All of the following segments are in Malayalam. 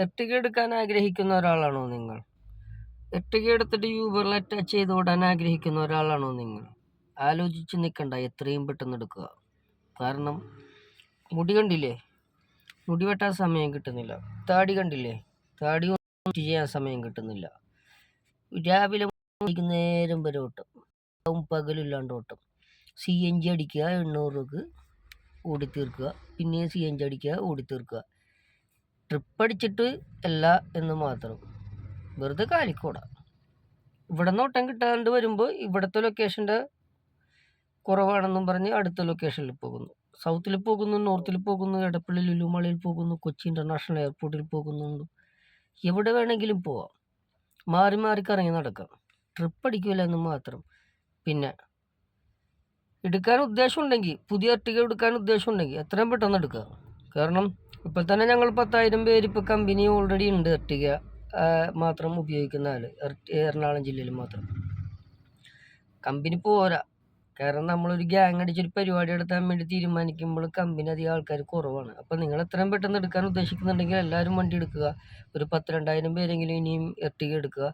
എർട്ടിഗ എടുക്കാൻ ആഗ്രഹിക്കുന്ന ഒരാളാണോ നിങ്ങൾ? എർട്ടിഗ എടുത്തിട്ട് യൂബറിൽ അറ്റാച്ച് ചെയ്ത് ഓടാൻ ആഗ്രഹിക്കുന്ന ഒരാളാണോ നിങ്ങൾ? ആലോചിച്ച് നിൽക്കണ്ട, എത്രയും പെട്ടെന്ന് എടുക്കുക. കാരണം മുടി കണ്ടില്ലേ, മുടി വെട്ടാൻ സമയം കിട്ടുന്നില്ല. താടി കണ്ടില്ലേ, താടി ഒന്നും ചെയ്യാൻ സമയം കിട്ടുന്നില്ല. രാവിലെ വൈകുന്നേരം വരെ ഓട്ടം, പകലില്ലാണ്ട് ഓട്ടം. CNG അടിക്കുക, 800 രൂപക്ക് ഓടിത്തീർക്കുക, പിന്നെയും CNG അടിക്കുക, ഓടിത്തീർക്കുക. ട്രിപ്പ് അടിച്ചിട്ട് അല്ല എന്ന് മാത്രം, വെറുതെ കാലിക്കൂട. ഇവിടെ നിന്ന് ഓട്ടം കിട്ടാണ്ട് വരുമ്പോൾ ഇവിടുത്തെ ലൊക്കേഷൻ്റെ കുറവാണെന്നും പറഞ്ഞ് അടുത്ത ലൊക്കേഷനിൽ പോകുന്നു. സൗത്തിൽ പോകുന്നു, നോർത്തിൽ പോകുന്നു, എടപ്പള്ളി ലുലുമാളിൽ പോകുന്നു, കൊച്ചി ഇൻ്റർനാഷണൽ എയർപോർട്ടിൽ പോകുന്നുണ്ട്. എവിടെ വേണമെങ്കിലും പോവാം, മാറി മാറി കറങ്ങി നടക്കാം. ട്രിപ്പ് അടിക്കില്ല എന്ന് മാത്രം. പിന്നെ എടുക്കാൻ ഉദ്ദേശമുണ്ടെങ്കിൽ, പുതിയ എർട്ടിഗ എടുക്കാൻ ഉദ്ദേശമുണ്ടെങ്കിൽ എത്രയും പെട്ടെന്ന് എടുക്കുക. കാരണം ഇപ്പോൾ തന്നെ ഞങ്ങൾ 10,000 പേര് ഇപ്പോൾ കമ്പനി ഓൾറെഡി ഉണ്ട് എർട്ടിഗ മാത്രം ഉപയോഗിക്കുന്ന ആൾ എറണാകുളം ജില്ലയിൽ മാത്രം. കമ്പനി പോരാ, കാരണം നമ്മളൊരു ഗ്യാങ് അടിച്ചൊരു പരിപാടി നടത്താൻ വേണ്ടി തീരുമാനിക്കുമ്പോൾ കമ്പനി അധികം ആൾക്കാർ കുറവാണ്. അപ്പോൾ നിങ്ങൾ എത്രയും പെട്ടെന്ന് എടുക്കാൻ ഉദ്ദേശിക്കുന്നുണ്ടെങ്കിൽ എല്ലാവരും വണ്ടി എടുക്കുക. ഒരു 10,000-2,000 പേരെങ്കിലും ഇനിയും എർട്ടിഗ എടുക്കുക.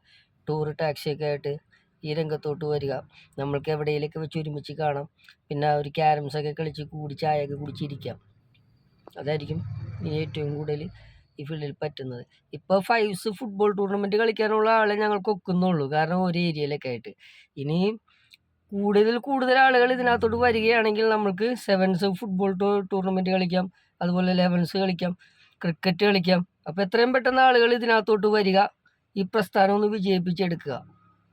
ടൂറ് ടാക്സിയൊക്കെ ആയിട്ട് ഈ രംഗത്തോട്ട് വരിക. നമ്മൾക്ക് എവിടെയെങ്കിലൊക്കെ വെച്ച് ഒരുമിച്ച് കാണാം. പിന്നെ ഒരു ക്യാരംസൊക്കെ കളിച്ച് കൂടി ചായയൊക്കെ കുടിച്ചിരിക്കാം. അതായിരിക്കും ഇനി ഏറ്റവും കൂടുതൽ ഈ ഫീൽഡിൽ പറ്റുന്നത്. ഇപ്പോൾ 5s ഫുട്ബോൾ ടൂർണമെൻറ്റ് കളിക്കാനുള്ള ആളെ ഞങ്ങൾക്ക് ഒക്കുന്നുള്ളൂ, കാരണം ഒരു ഏരിയയിലൊക്കെ ആയിട്ട്. ഇനിയും കൂടുതൽ ആളുകൾ ഇതിനകത്തോട്ട് വരികയാണെങ്കിൽ നമുക്ക് 7s ഫുട്ബോൾ ടൂർണമെൻറ്റ് കളിക്കാം, അതുപോലെ 11s കളിക്കാം, ക്രിക്കറ്റ് കളിക്കാം. അപ്പോൾ എത്രയും പെട്ടെന്ന് ആളുകൾ ഇതിനകത്തോട്ട് വരിക, ഈ പ്രസ്ഥാനം ഒന്ന് വിജയിപ്പിച്ചെടുക്കുക.